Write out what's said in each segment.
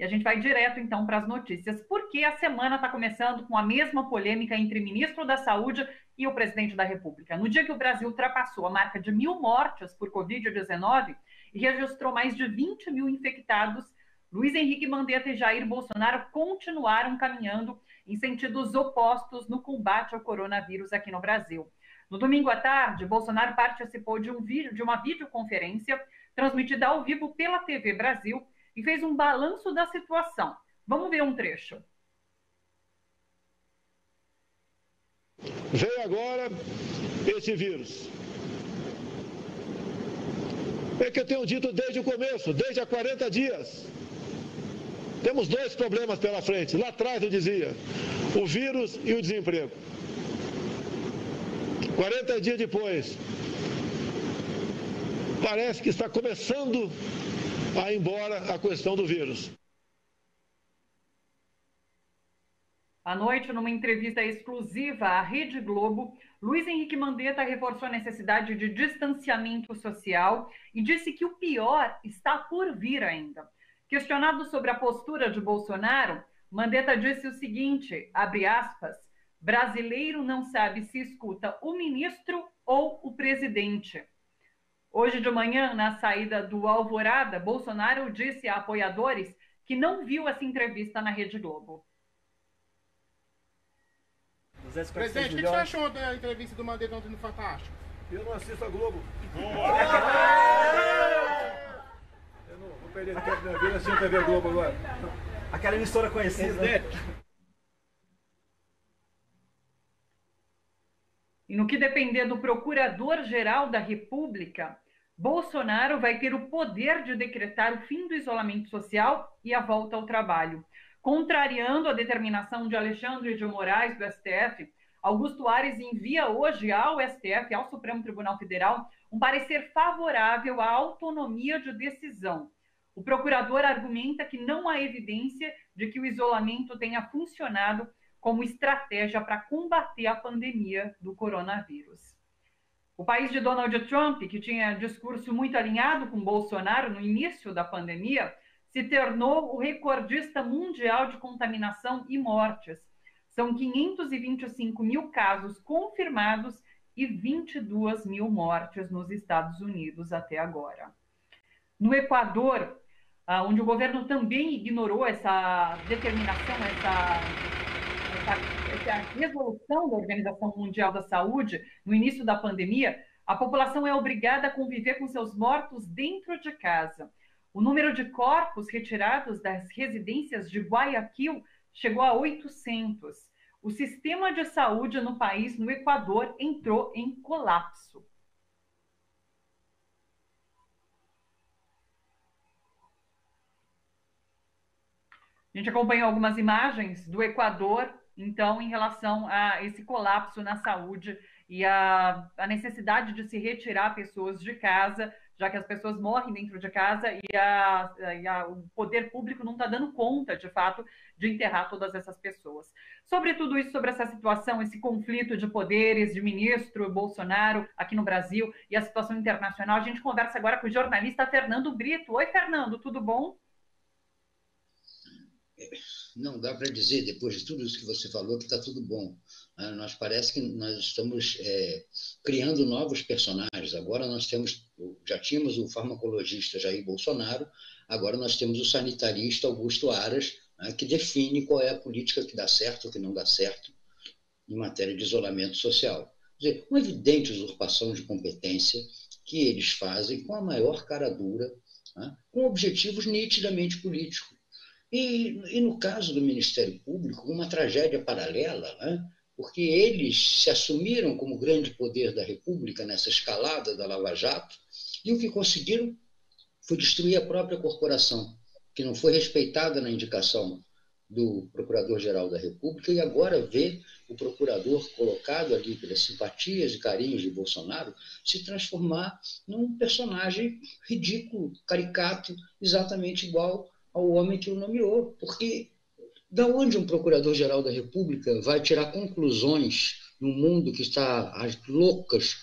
E a gente vai direto, então, para as notícias, porque a semana está começando com a mesma polêmica entre o ministro da Saúde e o presidente da República. No dia que o Brasil ultrapassou a marca de 1.000 mortes por Covid-19 e registrou mais de 20 mil infectados, Luiz Henrique Mandetta e Jair Bolsonaro continuaram caminhando em sentidos opostos no combate ao coronavírus aqui no Brasil. No domingo à tarde, Bolsonaro participou de uma videoconferência transmitida ao vivo pela TV Brasil e fez um balanço da situação. Vamos ver um trecho. Veio agora esse vírus. É que eu tenho dito desde o começo, desde há 40 dias. Temos dois problemas pela frente. Lá atrás eu dizia, o vírus e o desemprego. 40 dias depois, parece que está começando a ir embora a questão do vírus. À noite, numa entrevista exclusiva à Rede Globo, Luiz Henrique Mandetta reforçou a necessidade de distanciamento social e disse que o pior está por vir ainda. Questionado sobre a postura de Bolsonaro, Mandetta disse o seguinte, abre aspas, brasileiro não sabe se escuta o ministro ou o presidente. Hoje de manhã, na saída do Alvorada, Bolsonaro disse a apoiadores que não viu essa entrevista na Rede Globo. Presidente, o que você achou da entrevista do Mandetta ontem no Fantástico? Eu não assisto a Globo. Eu não vou perder tempo da minha vida assistindo a TV Globo agora. Aquela emissora conhecida. E no que depender do Procurador-Geral da República, Bolsonaro vai ter o poder de decretar o fim do isolamento social e a volta ao trabalho. Contrariando a determinação de Alexandre de Moraes do STF, Augusto Aras envia hoje ao STF, ao Supremo Tribunal Federal, um parecer favorável à autonomia de decisão. O procurador argumenta que não há evidência de que o isolamento tenha funcionado como estratégia para combater a pandemia do coronavírus. O país de Donald Trump, que tinha discurso muito alinhado com Bolsonaro no início da pandemia, se tornou o recordista mundial de contaminação e mortes. São 525 mil casos confirmados e 22 mil mortes nos Estados Unidos até agora. No Equador, onde o governo também ignorou essa determinação, essa resolução da Organização Mundial da Saúde no início da pandemia, a população é obrigada a conviver com seus mortos dentro de casa. O número de corpos retirados das residências de Guayaquil chegou a 800. O sistema de saúde no país, no Equador, entrou em colapso. A gente acompanhou algumas imagens do Equador, então, em relação a esse colapso na saúde e a necessidade de se retirar pessoas de casa, já que as pessoas morrem dentro de casa e o poder público não está dando conta, de fato, de enterrar todas essas pessoas. Sobre tudo isso, sobre essa situação, esse conflito de poderes, de ministro Bolsonaro aqui no Brasil e a situação internacional, a gente conversa agora com o jornalista Fernando Brito. Oi, Fernando, tudo bom? Não dá para dizer, depois de tudo isso que você falou, que está tudo bom. Nós parece que nós estamos criando novos personagens. Agora já tínhamos o farmacologista Jair Bolsonaro, agora nós temos o sanitarista Augusto Aras, que define qual é a política que dá certo ou que não dá certo em matéria de isolamento social. Quer dizer, uma evidente usurpação de competência que eles fazem com a maior cara dura, com objetivos nitidamente políticos. E no caso do Ministério Público, uma tragédia paralela, porque eles se assumiram como grande poder da República nessa escalada da Lava Jato, e o que conseguiram foi destruir a própria corporação, que não foi respeitada na indicação do Procurador-Geral da República, e agora vê o procurador colocado ali pelas simpatias e carinhos de Bolsonaro se transformar num personagem ridículo, caricato, exatamente igual ao homem que o nomeou, porque da onde um Procurador-Geral da República vai tirar conclusões num mundo que está às loucas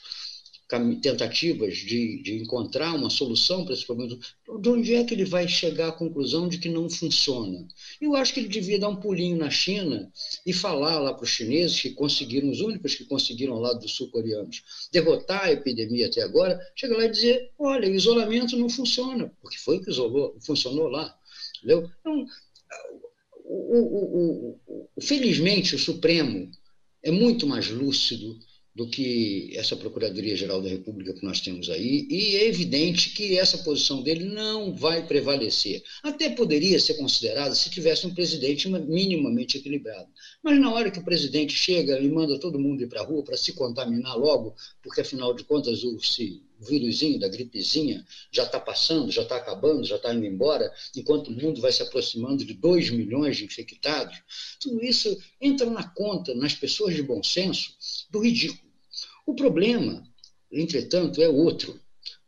tentativas de encontrar uma solução para esse problema, de onde é que ele vai chegar à conclusão de que não funciona? Eu acho que ele devia dar um pulinho na China e falar lá para os chineses que conseguiram, os únicos que conseguiram lá dos sul-coreanos, derrotar a epidemia até agora, chegar lá e dizer, olha, o isolamento não funciona, porque foi que funcionou lá. Entendeu? Então, felizmente, o Supremo é muito mais lúcido do que essa Procuradoria-Geral da República que nós temos aí, e é evidente que essa posição dele não vai prevalecer. Até poderia ser considerada se tivesse um presidente minimamente equilibrado. Mas na hora que o presidente chega e manda todo mundo ir para a rua para se contaminar logo, porque afinal de contas o vírusinho da gripezinha já está passando, já está acabando, já está indo embora, enquanto o mundo vai se aproximando de 2 milhões de infectados, tudo isso entra na conta, nas pessoas de bom senso, do ridículo. O problema, entretanto, é outro.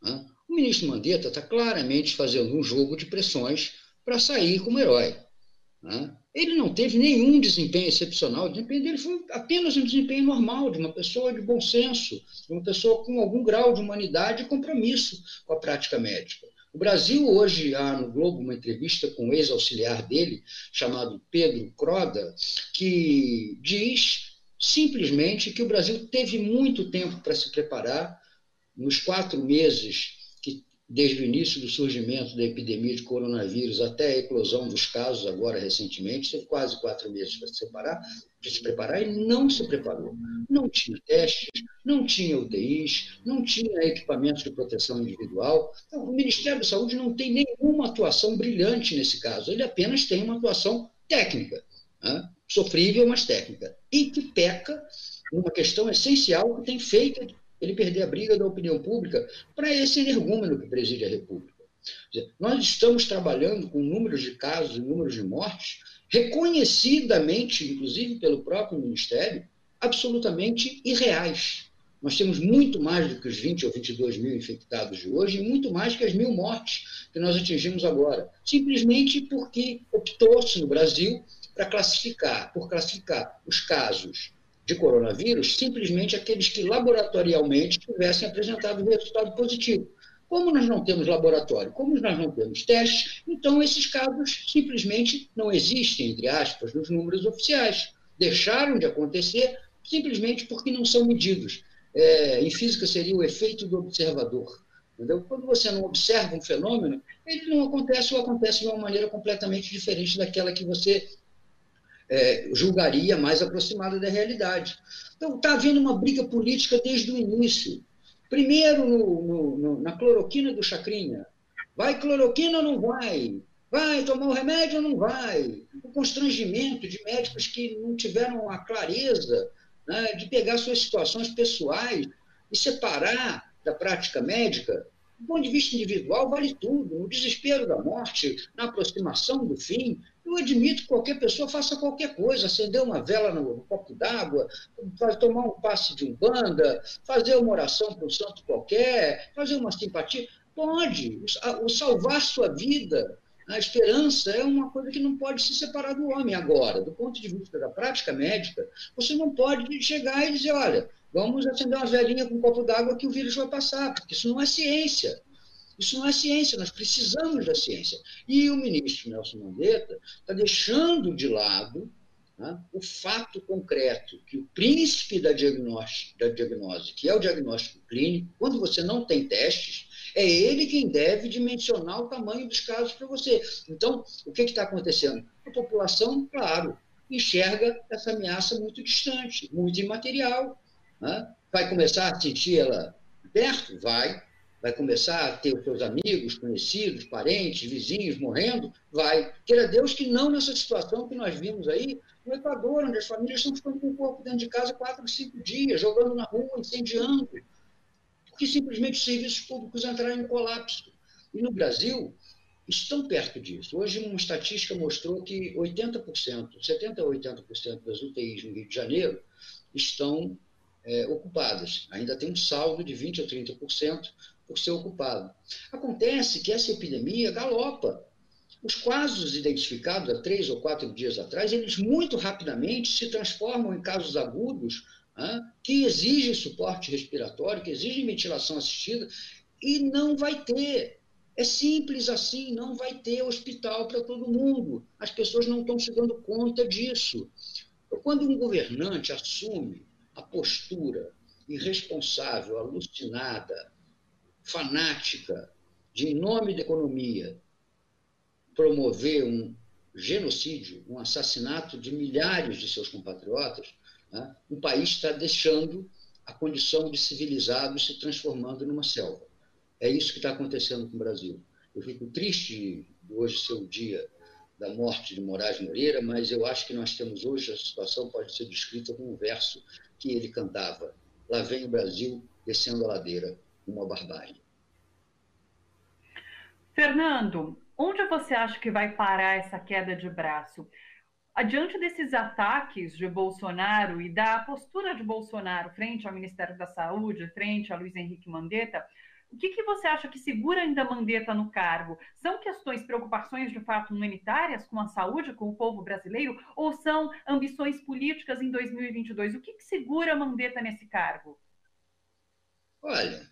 Né? O ministro Mandetta está claramente fazendo um jogo de pressões para sair como herói. Né? Ele não teve nenhum desempenho excepcional, o desempenho dele foi apenas um desempenho normal, de uma pessoa de bom senso, de uma pessoa com algum grau de humanidade e compromisso com a prática médica. O Brasil, hoje, há no Globo uma entrevista com o ex-auxiliar dele, chamado Pedro Croda, que diz simplesmente que o Brasil teve muito tempo para se preparar. Nos 4 meses, desde o início do surgimento da epidemia de coronavírus até a eclosão dos casos, agora recentemente, teve quase 4 meses para se preparar e não se preparou. Não tinha testes, não tinha UTIs, não tinha equipamentos de proteção individual. Então, o Ministério da Saúde não tem nenhuma atuação brilhante nesse caso, ele apenas tem uma atuação técnica, né? Sofrível, mas técnica, e que peca numa questão essencial que tem feito ele perder a briga da opinião pública para esse energúmeno que preside a República. Quer dizer, nós estamos trabalhando com números de casos e números de mortes, reconhecidamente, inclusive pelo próprio Ministério, absolutamente irreais. Nós temos muito mais do que os 20 ou 22 mil infectados de hoje e muito mais que as 1.000 mortes que nós atingimos agora, simplesmente porque optou-se no Brasil por classificar os casos de coronavírus, simplesmente aqueles que laboratorialmente tivessem apresentado um resultado positivo. Como nós não temos laboratório, como nós não temos testes, então esses casos simplesmente não existem, entre aspas, nos números oficiais. Deixaram de acontecer simplesmente porque não são medidos. Em física seria o efeito do observador. Entendeu? Quando você não observa um fenômeno, ele não acontece ou acontece de uma maneira completamente diferente daquela que você julgaria mais aproximada da realidade. Então, está havendo uma briga política desde o início. Primeiro, na cloroquina do Chacrinha. Vai cloroquina ou não vai? Vai tomar o remédio ou não vai? O constrangimento de médicos que não tiveram a clareza, né, de pegar suas situações pessoais e separar da prática médica. Do ponto de vista individual, vale tudo. No desespero da morte, na aproximação do fim, eu admito que qualquer pessoa faça qualquer coisa, acender uma vela no copo d'água, tomar um passe de umbanda, fazer uma oração para um santo qualquer, fazer uma simpatia. Pode. O salvar sua vida, a esperança é uma coisa que não pode se separar do homem. Agora, do ponto de vista da prática médica, você não pode chegar e dizer, olha, vamos acender uma velinha com um copo d'água que o vírus vai passar, porque isso não é ciência. Isso não é ciência, nós precisamos da ciência. E o ministro Nelson Mandetta está deixando de lado, né, o fato concreto que o príncipe da diagnose, que é o diagnóstico clínico, quando você não tem testes, é ele quem deve dimensionar o tamanho dos casos para você. Então, o que está acontecendo? A população, claro, enxerga essa ameaça muito distante, muito imaterial. Né? Vai começar a sentir ela perto? Vai começar a ter os seus amigos, conhecidos, parentes, vizinhos morrendo? Vai. Queira Deus que não nessa situação que nós vimos aí no Equador, onde as famílias estão ficando com o corpo dentro de casa 4 ou 5 dias, jogando na rua, incendiando, porque simplesmente os serviços públicos entraram em colapso. E no Brasil, estão perto disso. Hoje, uma estatística mostrou que 80%, 70% a 80% das UTIs no Rio de Janeiro estão ocupadas. Ainda tem um saldo de 20% a 30% por ser ocupado. Acontece que essa epidemia galopa. Os casos identificados há 3 ou 4 dias atrás, eles muito rapidamente se transformam em casos agudos, que exigem suporte respiratório, que exigem ventilação assistida, e não vai ter. É simples assim, não vai ter hospital para todo mundo. As pessoas não estão se dando conta disso. Quando um governante assume a postura irresponsável, alucinada, fanática, de, em nome da economia, promover um genocídio, um assassinato de milhares de seus compatriotas, o país está deixando a condição de civilizado e se transformando numa selva. É isso que está acontecendo com o Brasil. Eu fico triste de hoje ser o dia da morte de Moraes Moreira, mas eu acho que nós temos hoje, a situação pode ser descrita com um verso que ele cantava: lá vem o Brasil descendo a ladeira, uma barbárie. Fernando, onde você acha que vai parar essa queda de braço? Diante desses ataques de Bolsonaro e da postura de Bolsonaro frente ao Ministério da Saúde, frente a Luiz Henrique Mandetta, o que você acha que segura ainda Mandetta no cargo? São questões, preocupações de fato humanitárias com a saúde, com o povo brasileiro, ou são ambições políticas em 2022? O que segura Mandetta nesse cargo? Olha,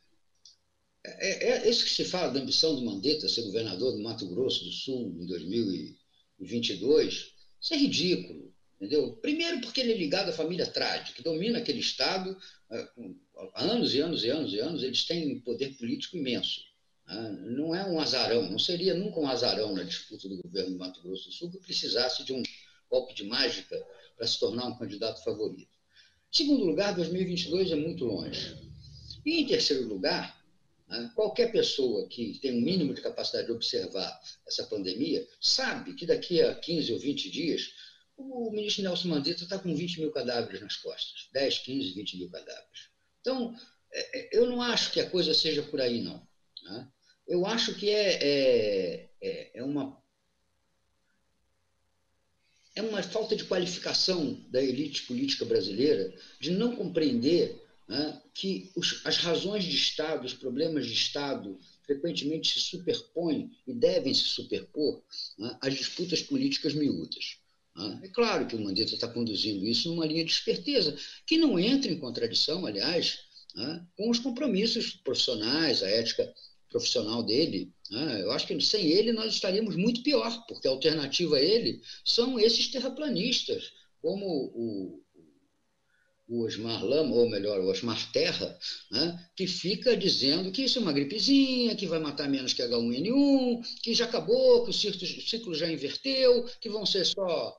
isso que se fala da ambição do Mandetta ser governador do Mato Grosso do Sul em 2022, isso é ridículo, entendeu? Primeiro porque ele é ligado à família Trade, que domina aquele estado há anos e anos e anos e anos. Eles têm um poder político imenso. Não é um azarão, não seria nunca um azarão na disputa do governo do Mato Grosso do Sul que precisasse de um golpe de mágica para se tornar um candidato favorito. Em segundo lugar, 2022 é muito longe. E em terceiro lugar, qualquer pessoa que tem um mínimo de capacidade de observar essa pandemia sabe que daqui a 15 ou 20 dias o ministro Nelson Mandetta está com 20 mil cadáveres nas costas. 10, 15, 20 mil cadáveres. Então, eu não acho que a coisa seja por aí, não. Eu acho que é uma falta de qualificação da elite política brasileira de não compreender que as razões de Estado, os problemas de Estado, frequentemente se superpõem e devem se superpor às disputas políticas miúdas. É claro que o Mandetta está conduzindo isso numa linha de esperteza, que não entra em contradição, aliás, com os compromissos profissionais, a ética profissional dele. Eu acho que sem ele nós estaríamos muito pior, porque a alternativa a ele são esses terraplanistas, como o Osmar Lama, ou melhor, o Osmar Terra, que fica dizendo que isso é uma gripezinha, que vai matar menos que H1N1, que já acabou, que o ciclo já inverteu, que vão ser só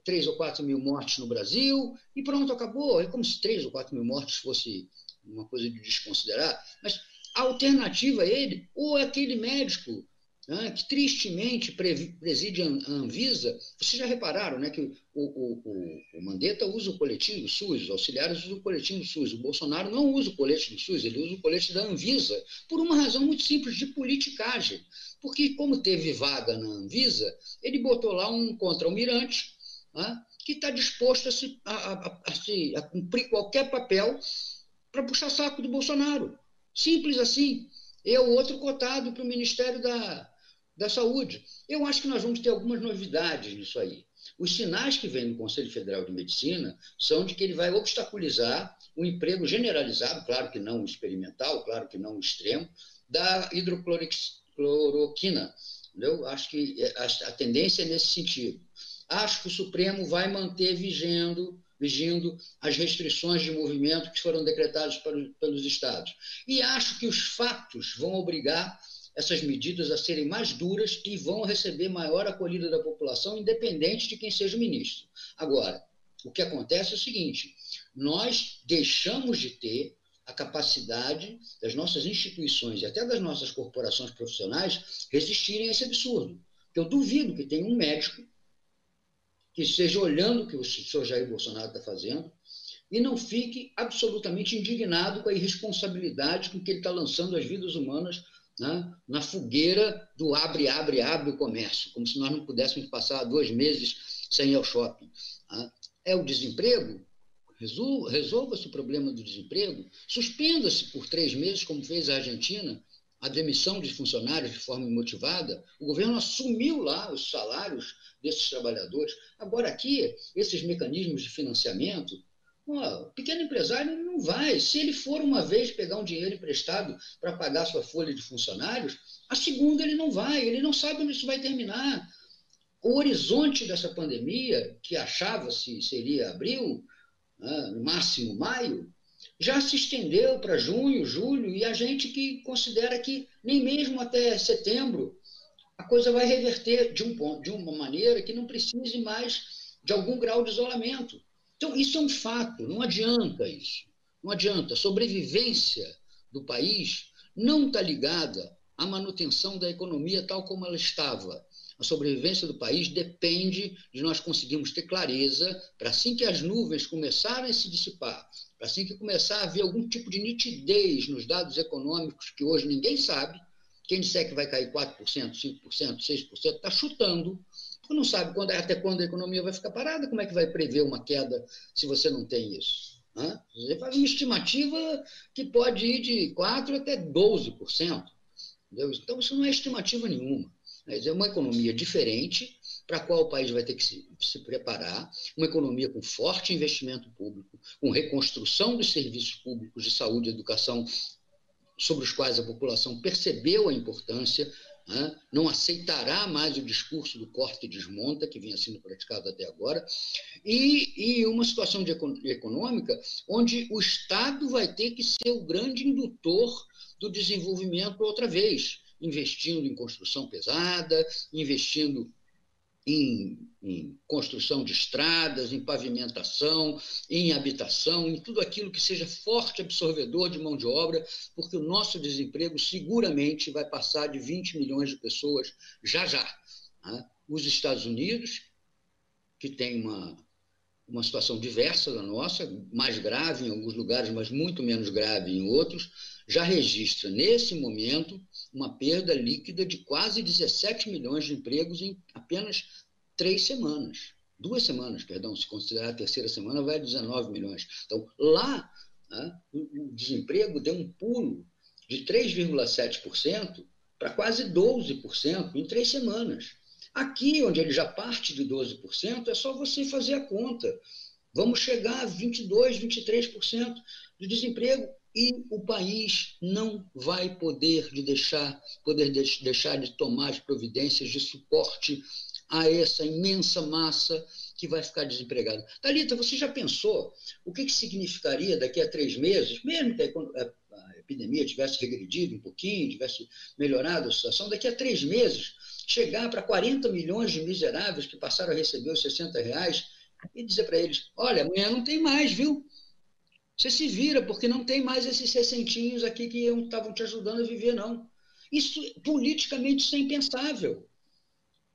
3 ou 4 mil mortes no Brasil, e pronto, acabou. É como se 3 ou 4 mil mortes fosse uma coisa de desconsiderar. Mas a alternativa a ele, ou é aquele médico que tristemente preside a Anvisa. Vocês já repararam, que o Mandetta usa o coletinho do SUS, os auxiliares usam o coletinho do SUS, o Bolsonaro não usa o colete do SUS, ele usa o colete da Anvisa, por uma razão muito simples, de politicagem. Porque, como teve vaga na Anvisa, ele botou lá um contra-almirante que está disposto a cumprir qualquer papel para puxar saco do Bolsonaro. Simples assim. É o outro cotado para o Ministério da Saúde. Eu acho que nós vamos ter algumas novidades nisso aí. Os sinais que vêm do Conselho Federal de Medicina são de que ele vai obstaculizar o emprego generalizado, claro que não experimental, claro que não extremo, da hidrocloroquina. Entendeu? Acho que a tendência é nesse sentido. Acho que o Supremo vai manter vigiando as restrições de movimento que foram decretadas pelos estados. E acho que os fatos vão obrigar essas medidas a serem mais duras e vão receber maior acolhida da população, independente de quem seja o ministro. Agora, o que acontece é o seguinte: nós deixamos de ter a capacidade das nossas instituições e até das nossas corporações profissionais resistirem a esse absurdo. Eu duvido que tenha um médico que esteja olhando o que o senhor Jair Bolsonaro está fazendo e não fique absolutamente indignado com a irresponsabilidade com que ele está lançando as vidas humanas na fogueira do abre o comércio, como se nós não pudéssemos passar 2 meses sem ir ao shopping. É o desemprego? Resolva-se o problema do desemprego, suspenda-se por 3 meses, como fez a Argentina, a demissão de funcionários de forma imotivada. O governo assumiu lá os salários desses trabalhadores. Agora aqui, esses mecanismos de financiamento O pequeno empresário não vai. Se ele for uma vez pegar um dinheiro emprestado para pagar sua folha de funcionários, a segunda ele não vai, ele não sabe onde isso vai terminar. O horizonte dessa pandemia, que achava-se seria abril, no máximo maio, já se estendeu para junho, julho, e a gente que considera que nem mesmo até setembro a coisa vai reverter de uma maneira que não precise mais de algum grau de isolamento. Então, isso é um fato, não adianta isso. Não adianta. A sobrevivência do país não está ligada à manutenção da economia tal como ela estava. A sobrevivência do país depende de nós conseguirmos ter clareza para assim que as nuvens começarem a se dissipar, para assim que começar a haver algum tipo de nitidez nos dados econômicos que hoje ninguém sabe, quem disser que vai cair 4%, 5%, 6%, está chutando, porque não sabe até quando a economia vai ficar parada, como é que vai prever uma queda se você não tem isso? Você faz uma estimativa que pode ir de 4% até 12%. Entendeu? Então, isso não é estimativa nenhuma. É uma economia diferente, para a qual o país vai ter que se preparar, uma economia com forte investimento público, com reconstrução dos serviços públicos de saúde e educação, sobre os quais a população percebeu a importância, não aceitará mais o discurso do corte e desmonta, que vinha sendo praticado até agora, e uma situação econômica onde o Estado vai ter que ser o grande indutor do desenvolvimento outra vez, investindo em construção pesada, investindo em construção de estradas, em pavimentação, em habitação, em tudo aquilo que seja forte absorvedor de mão de obra, porque o nosso desemprego seguramente vai passar de 20 milhões de pessoas já. Os Estados Unidos, que tem uma situação diversa da nossa, mais grave em alguns lugares, mas muito menos grave em outros, já registra, nesse momento, uma perda líquida de quase 17 milhões de empregos em apenas 2 semanas, se considerar a terceira semana, vai a 19 milhões. Então, lá, o desemprego deu um pulo de 3,7% para quase 12% em 3 semanas. Aqui, onde ele já parte de 12%, é só você fazer a conta. Vamos chegar a 22%, 23% de desemprego e o país não vai poder deixar de tomar as providências de suporte a essa imensa massa que vai ficar desempregada. Thalita, você já pensou o que significaria daqui a 3 meses, mesmo que a epidemia tivesse regredido um pouquinho, tivesse melhorado a situação, daqui a 3 meses chegar para 40 milhões de miseráveis que passaram a receber os R$60 e dizer para eles, olha, amanhã não tem mais, viu? Você se vira, porque não tem mais esses 60 aqui que estavam te ajudando a viver, não. Isso, politicamente, isso é impensável.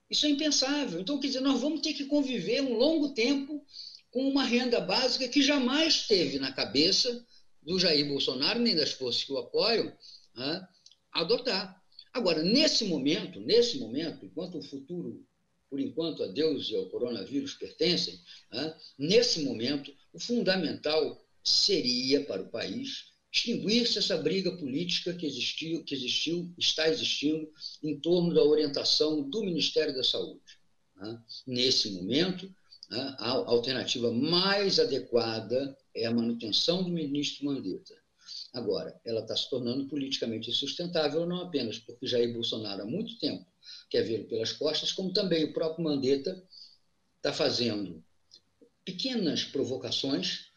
Isso é impensável. Então, quer dizer, nós vamos ter que conviver um longo tempo com uma renda básica que jamais teve na cabeça do Jair Bolsonaro, nem das forças que o apoiam, adotar. Agora, nesse momento, enquanto o futuro, por enquanto, a Deus e ao coronavírus pertencem, nesse momento, o fundamental seria para o país extinguir-se essa briga política que está existindo em torno da orientação do Ministério da Saúde. Nesse momento, a alternativa mais adequada é a manutenção do ministro Mandetta. Agora, ela está se tornando politicamente insustentável, não apenas porque Jair Bolsonaro há muito tempo quer vê-lo pelas costas, como também o próprio Mandetta está fazendo pequenas provocações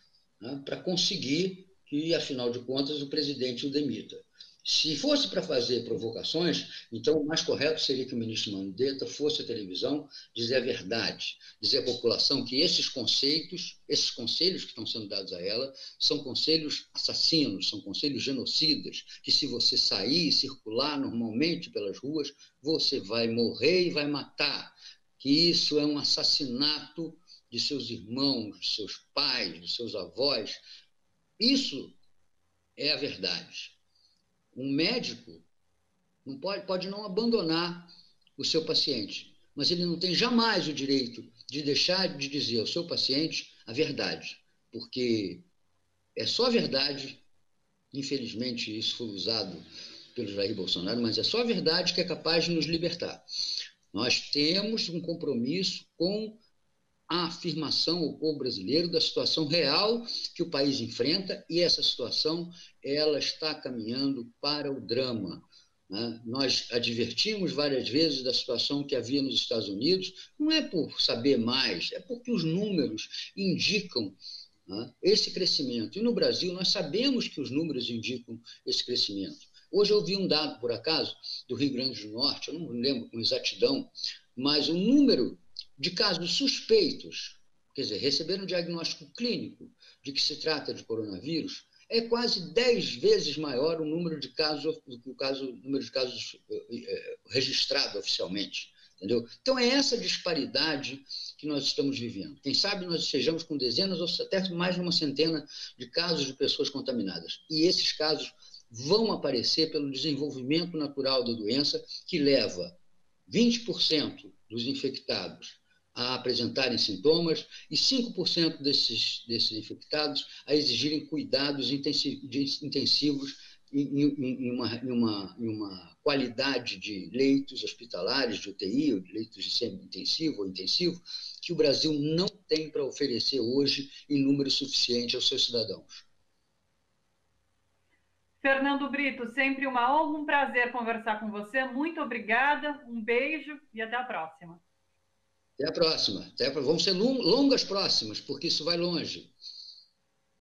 para conseguir que, afinal de contas, o presidente o demita. Se fosse para fazer provocações, então o mais correto seria que o ministro Mandetta fosse à televisão dizer a verdade, dizer à população que esses conselhos que estão sendo dados a ela, são conselhos assassinos, são conselhos genocidas, que se você sair e circular normalmente pelas ruas, você vai morrer e vai matar, que isso é um assassinato de seus irmãos, de seus pais, de seus avós. Isso é a verdade. Um médico não pode não abandonar o seu paciente, mas ele não tem jamais o direito de deixar de dizer ao seu paciente a verdade, porque é só a verdade, infelizmente isso foi usado pelo Jair Bolsonaro, mas é só a verdade que é capaz de nos libertar. Nós temos um compromisso com a afirmação ao povo brasileiro da situação real que o país enfrenta, e essa situação ela está caminhando para o drama. Nós advertimos várias vezes da situação que havia nos Estados Unidos, não é por saber mais, é porque os números indicam esse crescimento. E no Brasil nós sabemos que os números indicam esse crescimento. Hoje eu vi um dado, por acaso, do Rio Grande do Norte, eu não lembro com exatidão, mas o número de casos suspeitos, quer dizer, receberam um diagnóstico clínico de que se trata de coronavírus, é quase 10 vezes maior o número de casos registrado oficialmente. Entendeu? Então, é essa disparidade que nós estamos vivendo. Quem sabe nós estejamos com dezenas ou até mais de uma centena de casos de pessoas contaminadas. E esses casos vão aparecer pelo desenvolvimento natural da doença, que leva 20% dos infectados a apresentarem sintomas e 5% desses infectados a exigirem cuidados intensivos em uma qualidade de leitos hospitalares, de UTI, ou de leitos de semi-intensivo ou intensivo, que o Brasil não tem para oferecer hoje em número suficiente aos seus cidadãos. Fernando Brito, sempre uma honra, um prazer conversar com você. Muito obrigada, um beijo e até a próxima. Até a próxima. Vão ser longas próximas, porque isso vai longe.